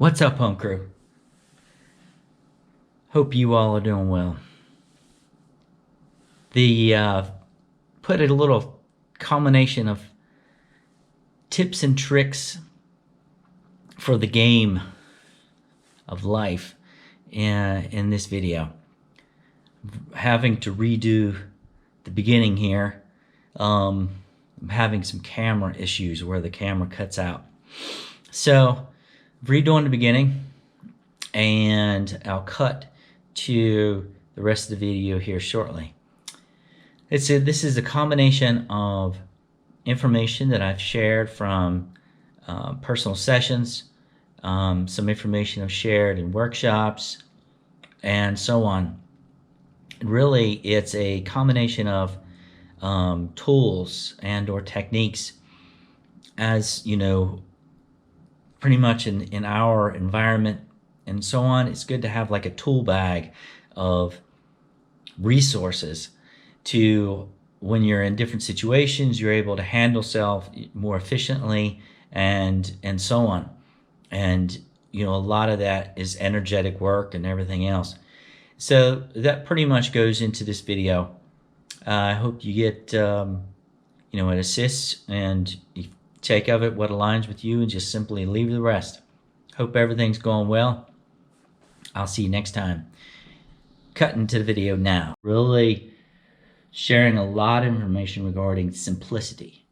What's up, home crew? Hope you all are doing well. Put a little combination of tips and tricks for the game of life in this video. Having to redo the beginning here. I'm having some camera issues where the camera cuts out. So, redoing the beginning, and I'll cut to the rest of the video here shortly. This is a combination of information that I've shared from personal sessions, some information I've shared in workshops, and so on. Really, it's a combination of tools and or techniques. As you know, pretty much in our environment and so on, it's good to have like a tool bag of resources to, when you're in different situations, you're able to handle self more efficiently and so on. And you know, a lot of that is energetic work and everything else. So that pretty much goes into this video. I hope you get it assists and you take of it what aligns with you and just simply leave the rest. Hope everything's going well. I'll see you next time. Cutting to the video now. Really sharing a lot of information regarding simplicity.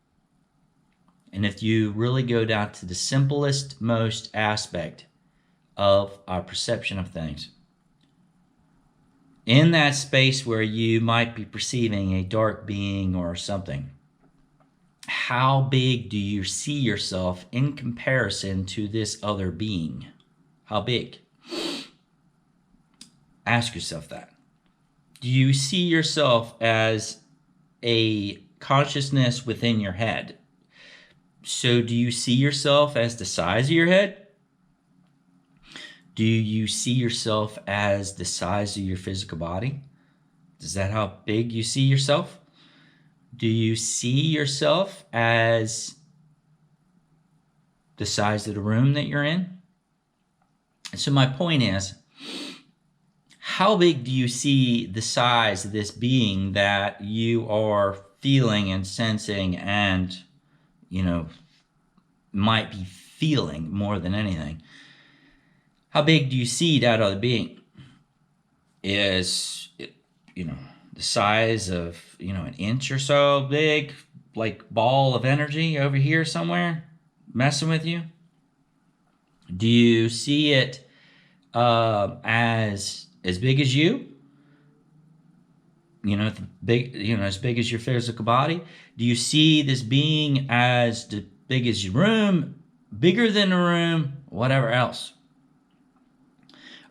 And if you really go down to the simplest, most aspect of our perception of things, in that space where you might be perceiving a dark being or something, how big do you see yourself in comparison to this other being? How big? Ask yourself that. Do you see yourself as a consciousness within your head? So do you see yourself as the size of your head? Do you see yourself as the size of your physical body? Is that how big you see yourself? Do you see yourself as the size of the room that you're in? So my point is, how big do you see the size of this being that you are feeling and sensing and, might be feeling more than anything? How big do you see that other being? Is it, the size of, an inch or so big, like ball of energy over here somewhere messing with you? Do you see it as big as you? As big as your physical body? Do you see this being as big as your room, bigger than the room, whatever else?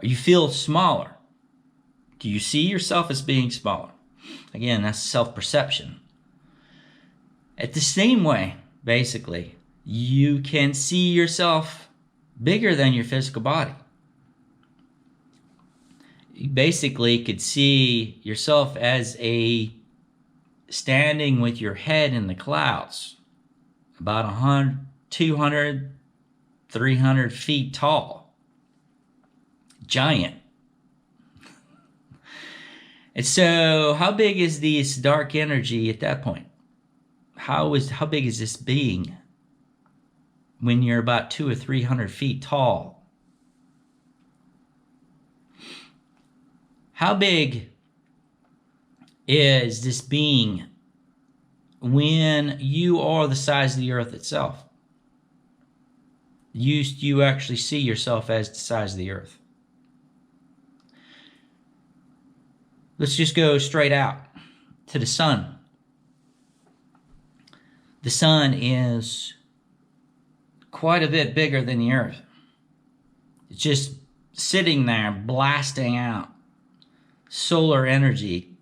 Or you feel smaller? Do you see yourself as being smaller? Again, that's self-perception. At the same way, basically, you can see yourself bigger than your physical body. You basically could see yourself as standing with your head in the clouds, about 100, 200, 300 feet tall. Giant. And so how big is this dark energy at that point? How big is this being when you're about 200 or 300 feet tall? How big is this being when you are the size of the earth itself? You actually see yourself as the size of the earth. Let's just go straight out to the sun. The sun is quite a bit bigger than the earth. It's just sitting there blasting out solar energy,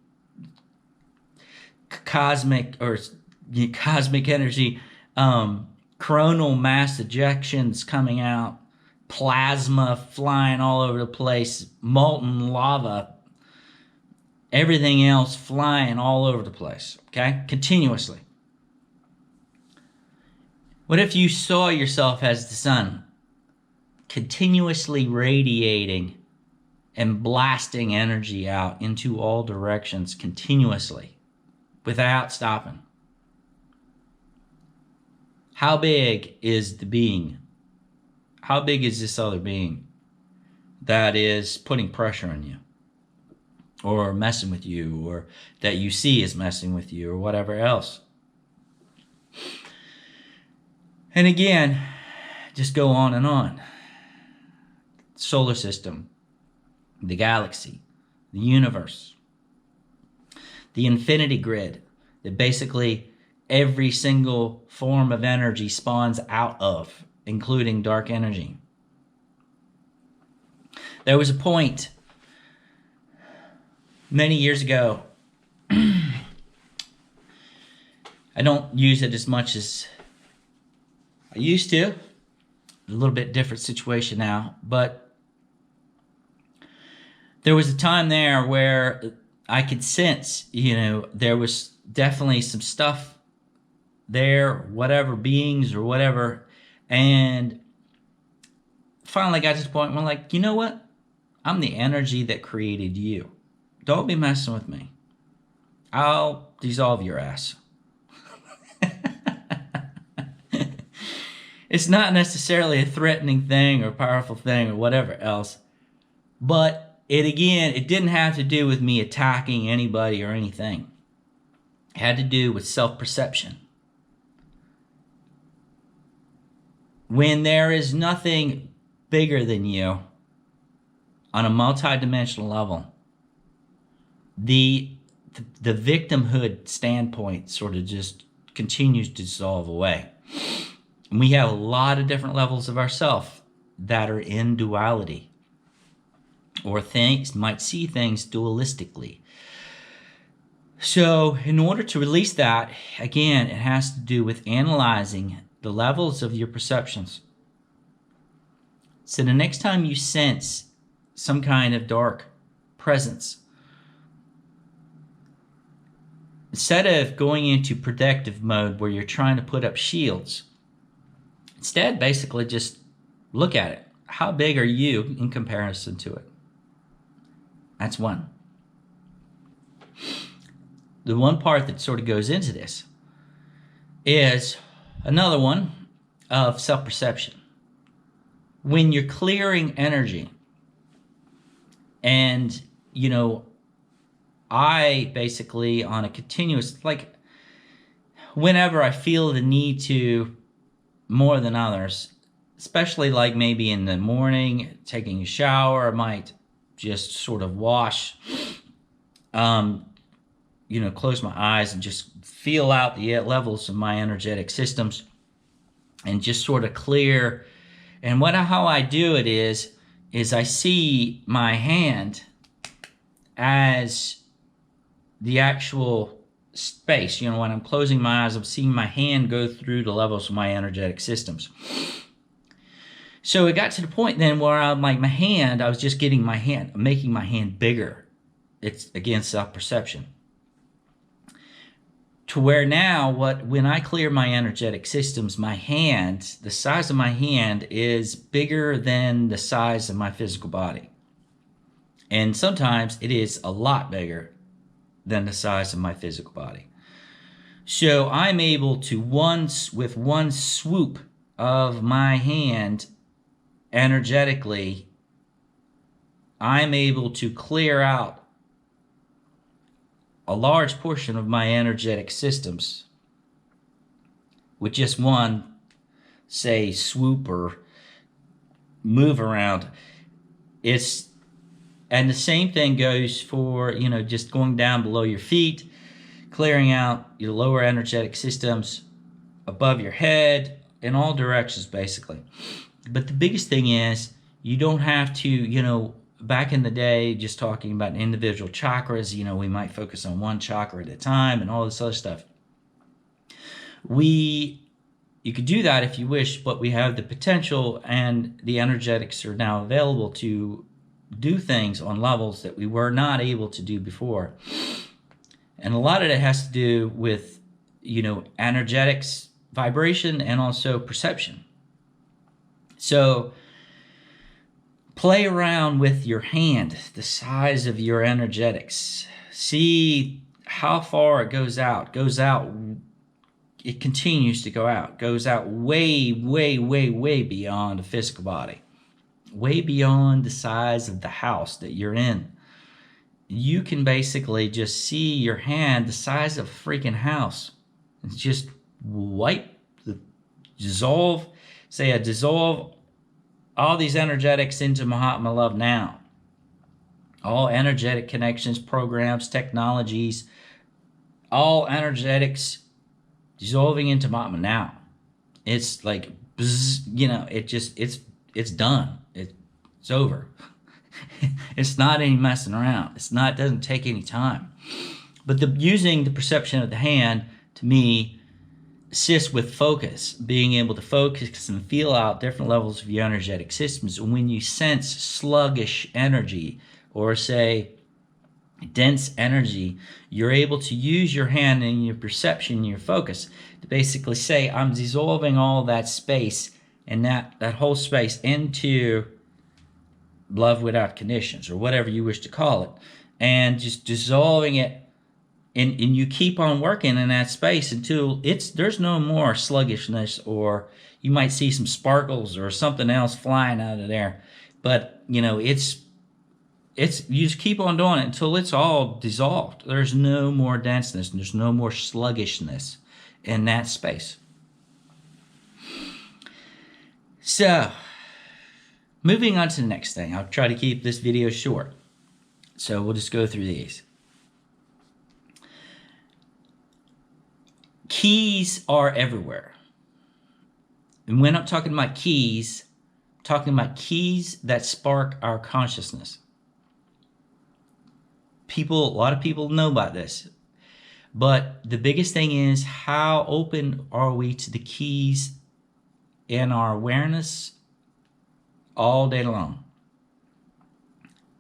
cosmic energy, coronal mass ejections coming out, plasma flying all over the place, molten lava, everything else flying all over the place, okay? Continuously. What if you saw yourself as the sun? continuously radiating and blasting energy out into all directions continuously without stopping. How big is the being? How big is this other being that is putting pressure on you, or messing with you, or that you see is messing with you, or whatever else? And again, just go on and on. Solar system, the galaxy, the universe, the infinity grid that basically every single form of energy spawns out of, including dark energy. There was a point many years ago. I don't use it as much as I used to. A little bit different situation now, but there was a time there where I could sense, there was definitely some stuff there, whatever, beings or whatever. And finally got to the point where I'm like, you know what? I'm the energy that created you. Don't be messing with me. I'll dissolve your ass. It's not necessarily a threatening thing or powerful thing or whatever else. But it didn't have to do with me attacking anybody or anything. It had to do with self-perception. When there is nothing bigger than you on a multidimensional level, the victimhood standpoint sort of just continues to dissolve away. And we have a lot of different levels of ourself that are in duality, or might see things dualistically. So in order to release that, again, it has to do with analyzing the levels of your perceptions. So the next time you sense some kind of dark presence, instead of going into protective mode where you're trying to put up shields, instead basically just look at it. How big are you in comparison to it? That's one. The one part that sort of goes into this is another one of self-perception. When you're clearing energy, and I basically on a continuous, like whenever I feel the need to more than others, especially like maybe in the morning, taking a shower, I might just sort of wash, close my eyes and just feel out the levels of my energetic systems and just sort of clear. And how I do it is I see my hand as the actual space. When I'm closing my eyes, I'm seeing my hand go through the levels of my energetic systems. So it got to the point then where I'm like, I was just making my hand bigger. It's, again, self-perception. To where now, when I clear my energetic systems, my hand, the size of my hand is bigger than the size of my physical body. And sometimes it is a lot bigger than the size of my physical body. So I'm able to, with one swoop of my hand, energetically, I'm able to clear out a large portion of my energetic systems with just one, say, swoop or move around. And the same thing goes for, just going down below your feet, clearing out your lower energetic systems above your head in all directions, basically. But the biggest thing is you don't have to, back in the day, just talking about individual chakras, we might focus on one chakra at a time and all this other stuff. You could do that if you wish, but we have the potential and the energetics are now available to do things on levels that we were not able to do before. And a lot of it has to do with, energetics, vibration, and also perception. So Play around with your hand, the size of your energetics. See how far it goes out. It continues to go out. Goes out way, way, way, way beyond the physical body. Way beyond the size of the house that you're in. You can basically just see your hand the size of a freaking house. It's just dissolve all these energetics into Mahatma Love now. All energetic connections, programs, technologies, all energetics dissolving into Mahatma now. It's like, it's done. It's over. It's not any messing around. It doesn't take any time. But using the perception of the hand, to me, assists with focus, being able to focus and feel out different levels of your energetic systems. And when you sense sluggish energy or say dense energy, you're able to use your hand and your perception, your focus, to basically say, I'm dissolving all that space and that whole space into love without conditions, or whatever you wish to call it, and just dissolving it. And you keep on working in that space until there's no more sluggishness, or you might see some sparkles or something else flying out of there. But you just keep on doing it until it's all dissolved. There's no more denseness, and there's no more sluggishness in that space. So, moving on to the next thing. I'll try to keep this video short. So we'll just go through these. Keys are everywhere. And when I'm talking about keys, I'm talking about keys that spark our consciousness. A lot of people know about this. But the biggest thing is, how open are we to the keys in our awareness all day long?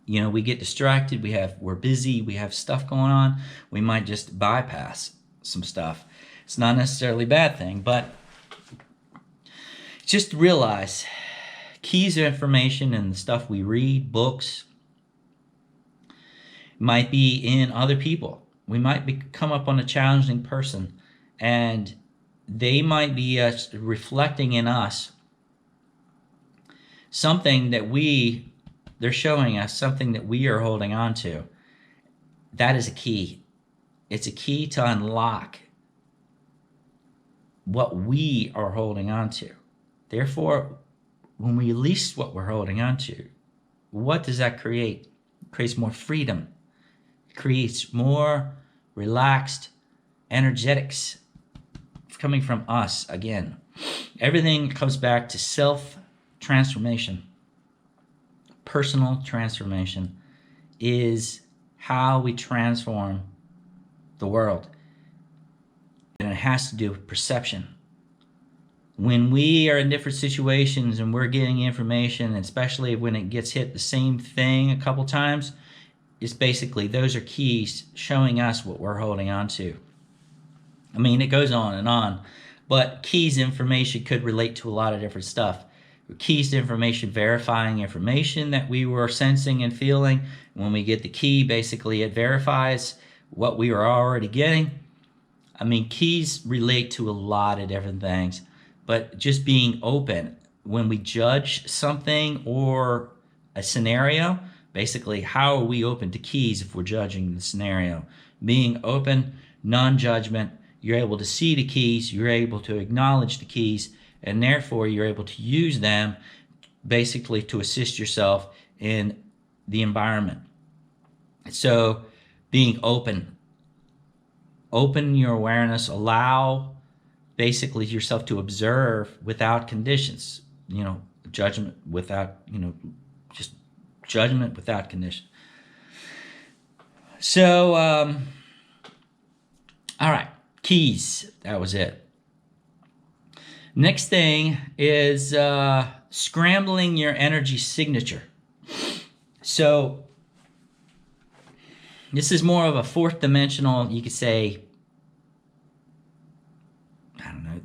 We get distracted, we're busy, we have stuff going on, we might just bypass some stuff. It's not necessarily a bad thing, but just realize keys of information and the stuff we read, books, might be in other people. We might come up on a challenging person, and they might be reflecting in us something that they're showing us something that we are holding on to. That is a key. It's a key to unlock what we are holding on to. Therefore, when we release what we're holding on to, what does that create? It creates more freedom. It creates more relaxed energetics coming from us again. Everything comes back to self-transformation. Personal transformation is how we transform the world. And it has to do with perception. When we are in different situations and we're getting information, especially when it gets hit the same thing a couple times, it's basically, those are keys showing us what we're holding on to. I mean, it goes on and on, but keys information could relate to a lot of different stuff. Keys to information, verifying information that we were sensing and feeling. When we get the key, basically it verifies what we were already getting. I mean, keys relate to a lot of different things, but just being open when we judge something or a scenario, basically, how are we open to keys if we're judging the scenario? Being open, non-judgment, you're able to see the keys, you're able to acknowledge the keys, and therefore you're able to use them basically to assist yourself in the environment. So being open your awareness, allow basically yourself to observe without conditions, judgment without, just judgment without condition. So, all right, keys, that was it. Next thing is scrambling your energy signature. So this is more of a fourth dimensional, you could say, I don't know,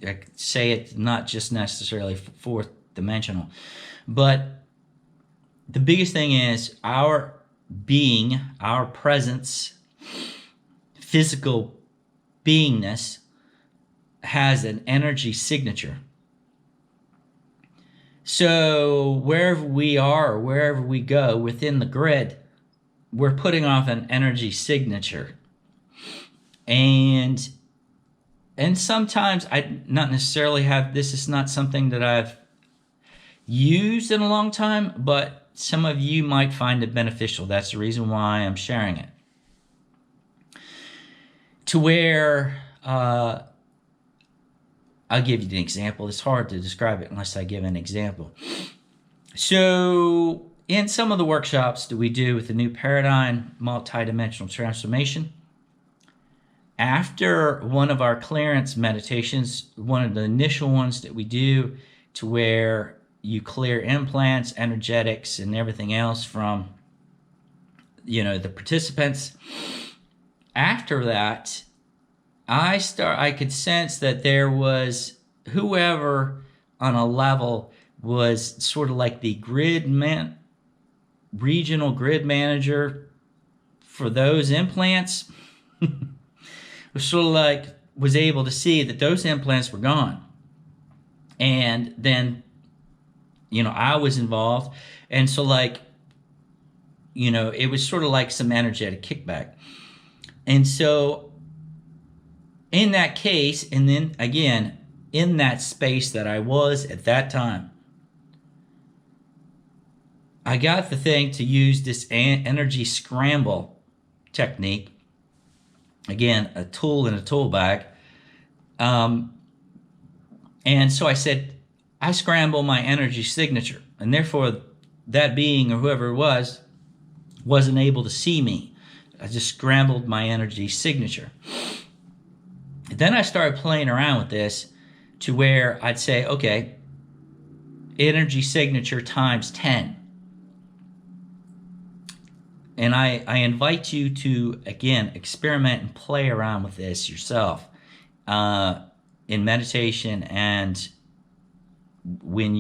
I could say it's not just necessarily fourth dimensional, but the biggest thing is our being, our presence, physical beingness has an energy signature. So wherever we are, wherever we go within the grid, we're putting off an energy signature. And sometimes I not necessarily have, this is not something that I've used in a long time, but some of you might find it beneficial. That's the reason why I'm sharing it. To where, I'll give you an example. It's hard to describe it unless I give an example. So in some of the workshops that we do with the new paradigm, multidimensional transformation, after one of our clearance meditations, one of the initial ones that we do, to where you clear implants, energetics, and everything else from, the participants. After that, I could sense that there was whoever on a level was sort of like the regional grid manager for those implants. Was sort of like, was able to see that those implants were gone. And then, I was involved. And so it was sort of like some energetic kickback. And so in that case, and then again, in that space that I was at that time, I got the thing to use this energy scramble technique. Again, a tool in a tool bag. And so I said, I scramble my energy signature. And therefore, that being or whoever it was, wasn't able to see me. I just scrambled my energy signature. Then I started playing around with this to where I'd say, okay, energy signature times 10. And I invite you to, again, experiment and play around with this yourself in meditation and when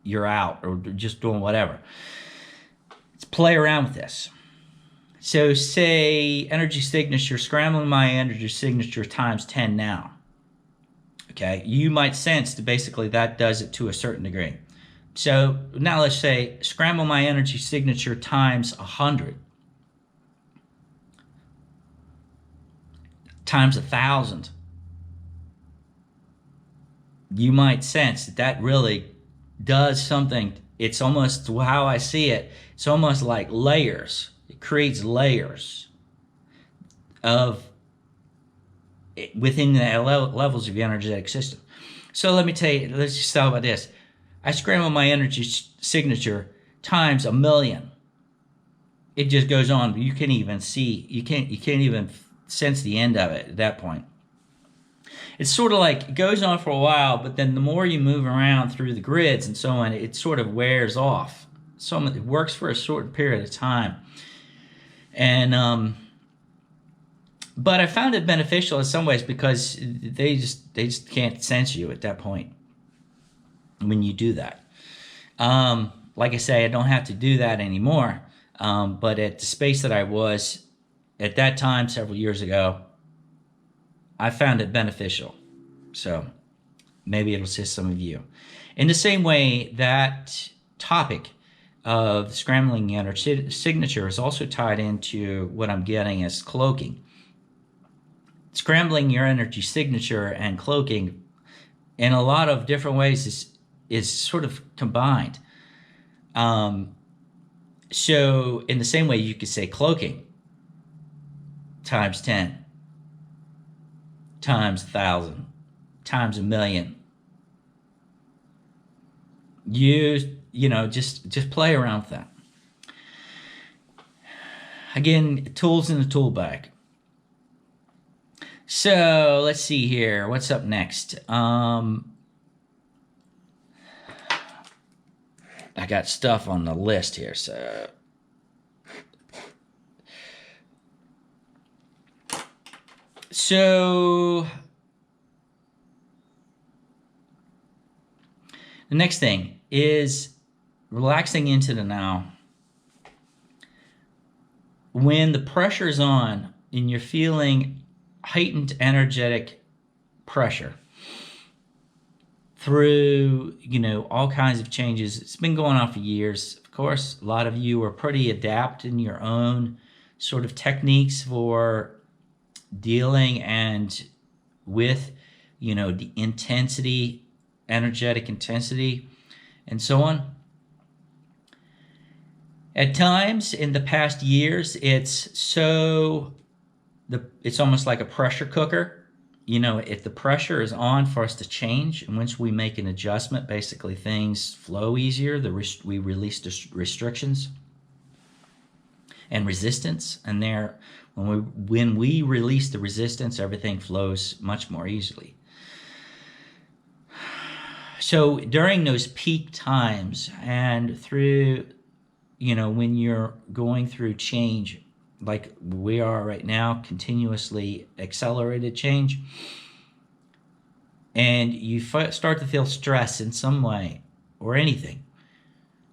you're out or just doing whatever. Let's play around with this. So say energy signature, scrambling my energy signature times 10 now. Okay, you might sense that basically that does it to a certain degree. So now let's say scramble my energy signature times 100, times 1,000. You might sense that really does something. It's almost, how I see it, it's almost like layers. It creates layers of within the levels of your energetic system. So let me tell you, let's just talk about this. I scramble my energy signature times 1,000,000. It just goes on. You can't even see. You can't even sense the end of it at that point. It's sort of like it goes on for a while, but then the more you move around through the grids and so on, it sort of wears off. So it works for a short period of time. And but I found it beneficial in some ways because they just can't sense you at that point when you do that. Like I say, I don't have to do that anymore. But at the space that I was at that time several years ago, I found it beneficial. So maybe it'll assist some of you. In the same way, that topic of scrambling energy signature is also tied into what I'm getting as cloaking. Scrambling your energy signature and cloaking in a lot of different ways is sort of combined. So in the same way, you could say cloaking times 10, times 1,000, times 1,000,000. Just play around with that. Again, tools in the tool bag. So let's see here. What's up next? I got stuff on the list here, so the next thing is relaxing into the now. When the pressure's on and you're feeling heightened energetic pressure through, all kinds of changes, it's been going on for years. Of course, a lot of you are pretty adept in your own sort of techniques for dealing and with, the intensity, energetic intensity, and so on. At times in the past years, it's almost like a pressure cooker. If the pressure is on for us to change, and once we make an adjustment, basically things flow easier. We release restrictions and resistance, and when we release the resistance, everything flows much more easily. So during those peak times and through, when you're going through change, like we are right now, continuously accelerated change, and you start to feel stress in some way or anything,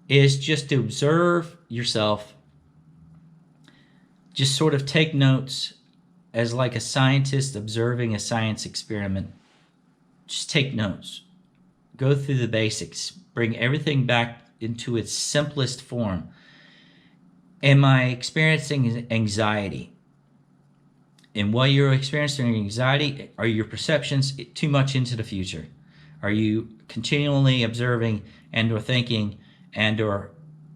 is just to observe yourself. Just sort of take notes as like a scientist observing a science experiment. Just take notes. Go through the basics. Bring everything back into its simplest form. Am I experiencing anxiety? And while you're experiencing anxiety, are your perceptions too much into the future? Are you continually observing and or thinking and or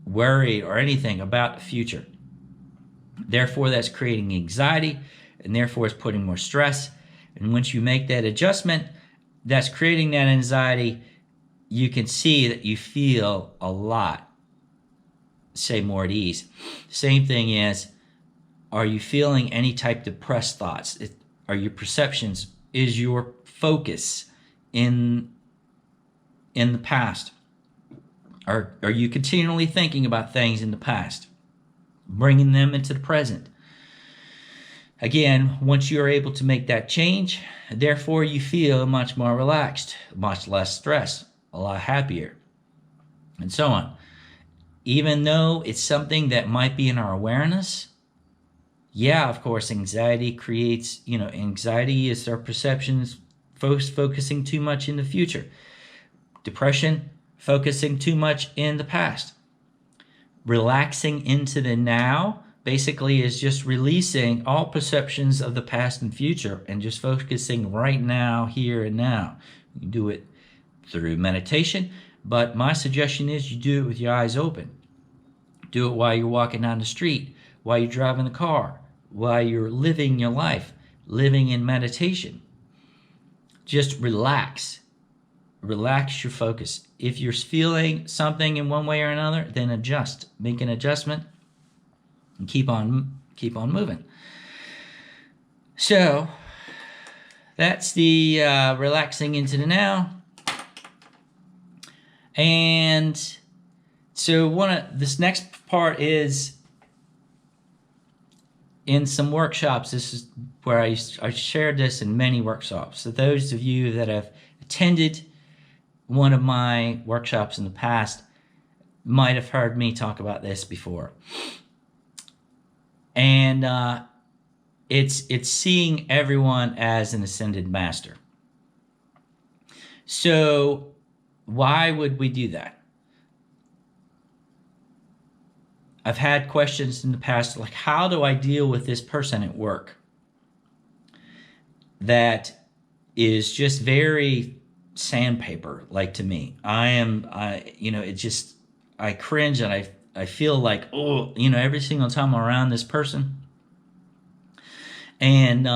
worried or anything about the future? Therefore, that's creating anxiety, and therefore it's putting more stress. And once you make that adjustment, that's creating that anxiety. You can see that you feel a lot, say, more at ease. Same thing is, are you feeling any type of depressed thoughts? Are your perceptions, is your focus in the past? Are you continually thinking about things in the past, bringing them into the present? Again, once you're able to make that change, therefore you feel much more relaxed, much less stress, a lot happier, and so on. Even though it's something that might be in our awareness, yeah, of course, anxiety creates, anxiety is our perceptions focusing too much in the future. Depression, focusing too much in the past. Relaxing into the now basically is just releasing all perceptions of the past and future and just focusing right now, here and now. You can do it through meditation, but my suggestion is you do it with your eyes open. Do it while you're walking down the street, while you're driving the car, while you're living your life, living in meditation. Just relax. Relax your focus. If you're feeling something in one way or another, then adjust. Make an adjustment and keep on moving. So that's the relaxing into the now. And so this next part is in some workshops. This is where I shared this in many workshops. So those of you that have attended one of my workshops in the past might have heard me talk about this before. And it's seeing everyone as an ascended master. So why would we do that? I've had questions in the past like, how do I deal with this person at work that is just very sandpaper like to me? I cringe and I feel like, every single time I'm around this person. And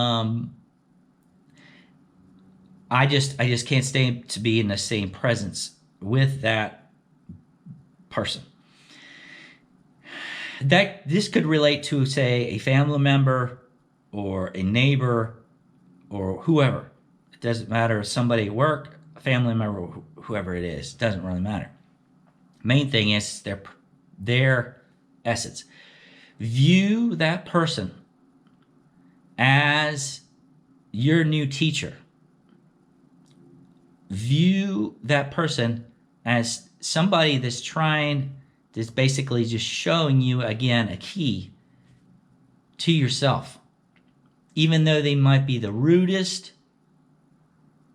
I just can't stand to be in the same presence with that person. That this could relate to, say, a family member or a neighbor or whoever. It doesn't matter, somebody at work, a family member, whoever it is. It doesn't really matter. Main thing is their essence. View that person as your new teacher. View that person as somebody that's basically just showing you, again, a key to yourself. Even though they might be the rudest,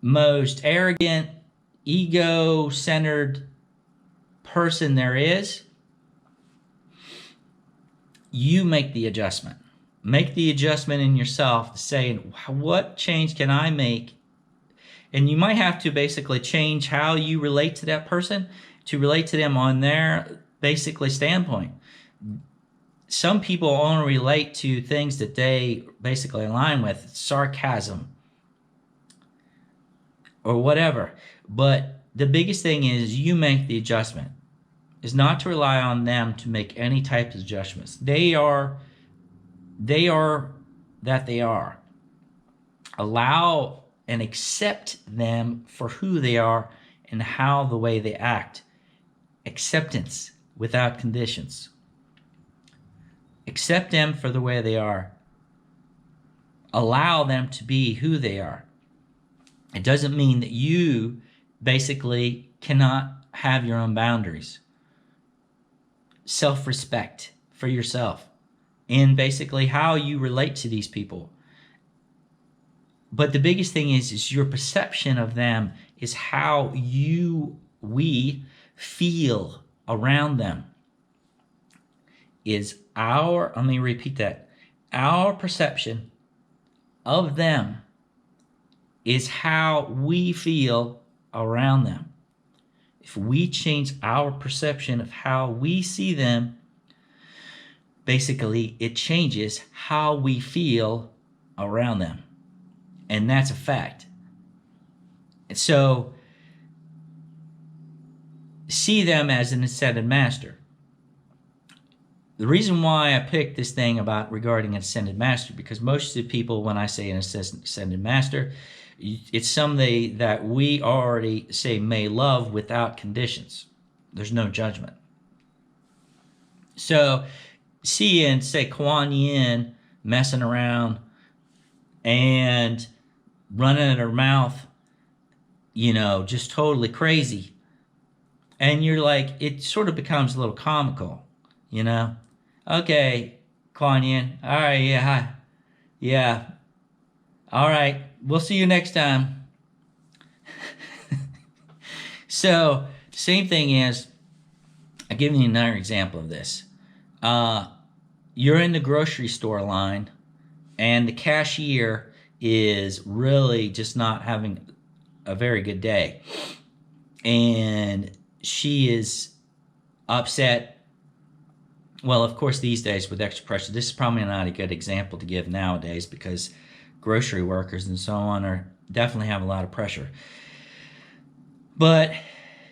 most arrogant, ego-centered person there is, you make the adjustment. Make the adjustment in yourself, saying, what change can I make? And you might have to basically change how you relate to that person to relate to them on their basically standpoint. Some people only relate to things that they basically align with, sarcasm or whatever. But the biggest thing is you make the adjustment. Is not to rely on them to make any type of adjustments. They are that they are. Allow and accept them for who they are and how the way they act. Acceptance without conditions. Accept them for the way they are. Allow them to be who they are. It doesn't mean that you basically cannot have your own boundaries. Self-respect for yourself and basically how you relate to these people. But the biggest thing is your perception of them is how we feel around them. Let me repeat that. Our perception of them is how we feel around them. If we change our perception of how we see them, basically it changes how we feel around them. And that's a fact. And so, see them as an ascended master. The reason why I picked this thing regarding an ascended master, because most of the people, when I say an ascended master, it's somebody that we already say may love without conditions. There's no judgment. So, seeing, say, Kuan Yin messing around and running at her mouth, just totally crazy. And you're like, it sort of becomes a little comical, Okay, Kuan Yin, all right, yeah, hi. Yeah, all right, we'll see you next time. So, same thing is, I'll give you another example of this. You're in the grocery store line, and the cashier is really just not having a very good day. And she is upset. Well, of course, these days with extra pressure, this is probably not a good example to give nowadays because grocery workers and so on definitely have a lot of pressure. But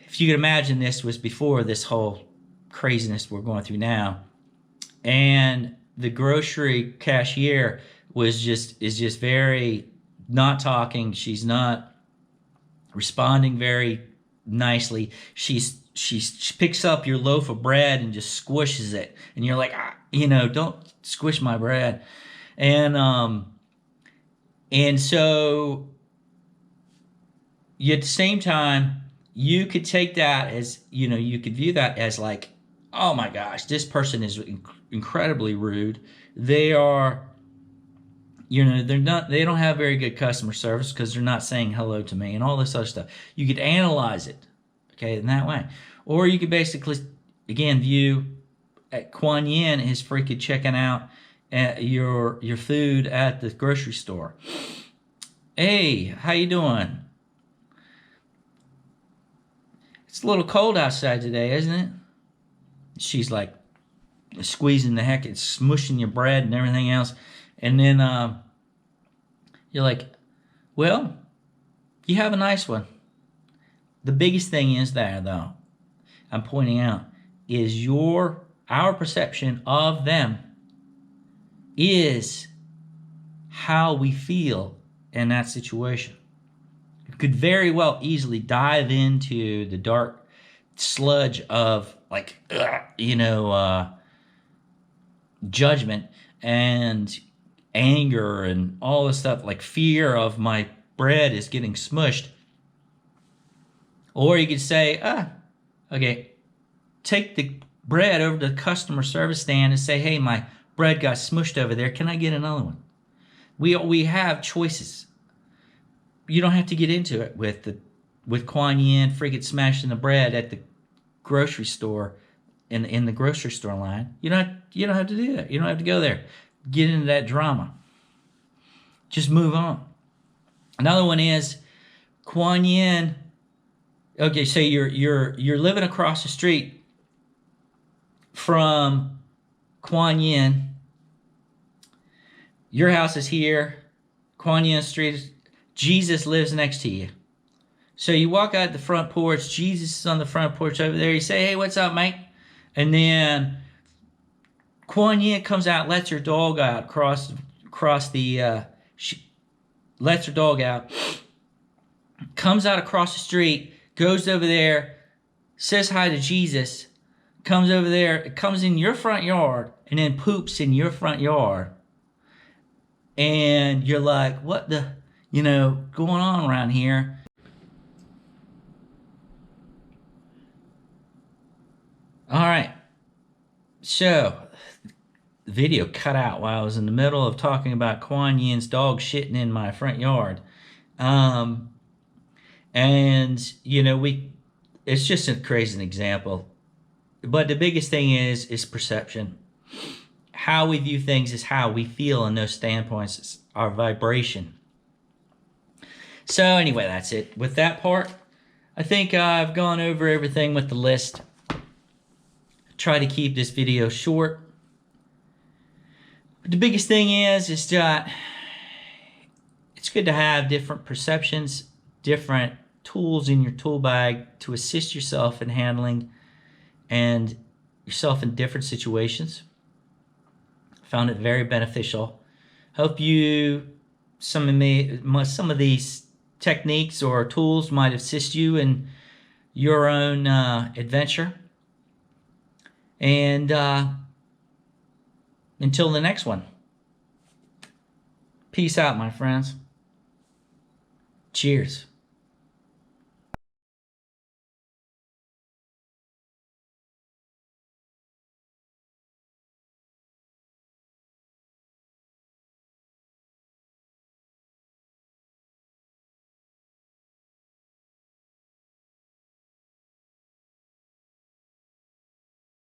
if you could imagine, this was before this whole craziness we're going through now, and the grocery cashier is just very not talking. She's not responding very nicely. She picks up your loaf of bread and just squishes it, and you're like, don't squish my bread. And so at the same time, you could take that as, you could view that as like, oh my gosh, this person is incredibly rude. They are, they don't have very good customer service because they're not saying hello to me and all this other stuff. You could analyze it, okay, in that way. Or you could basically, again, view Kuan Yin is freaking checking out your food at the grocery store. Hey, how you doing? It's a little cold outside today, isn't it? She's like squeezing the heck, it's smushing your bread and everything else. And then you're like, well, you have a nice one. The biggest thing is there, though, I'm pointing out, is our perception of them is how we feel in that situation. You could very well easily dive into the dark sludge of judgment and anger and all this stuff, like fear of my bread is getting smushed. Or you could say, Okay, take the bread over to the customer service stand and say, hey, my bread got smushed over there. Can I get another one? We have choices. You don't have to get into it with Kuan Yin freaking smashing the bread at the grocery store in the grocery store line. You don't have to do that. You don't have to go there. Get into that drama. Just move on. Another one is Kuan Yin. Okay, so you're living across the street from Kuan Yin. Your house is here. Kuan Yin Street. Jesus lives next to you. So you walk out the front porch. Jesus is on the front porch over there. You say, hey, what's up, mate? And then Kuan Yin comes out, lets her dog out, lets her dog out, comes out across the street, goes over there, says hi to Jesus, comes over there, comes in your front yard, and then poops in your front yard. And you're like, what the, going on around here? All right. So, the video cut out while I was in the middle of talking about Kuan Yin's dog shitting in my front yard. It's just a crazy example. But the biggest thing is perception. How we view things is how we feel in those standpoints. It's our vibration. So anyway, that's it. With that part, I think I've gone over everything with the list. Try to keep this video short. But the biggest thing is that it's good to have different perceptions, different tools in your tool bag to assist yourself in handling and yourself in different situations. Found it very beneficial. Hope some of these techniques or tools might assist you in your own adventure. And until the next one, peace out, my friends. Cheers.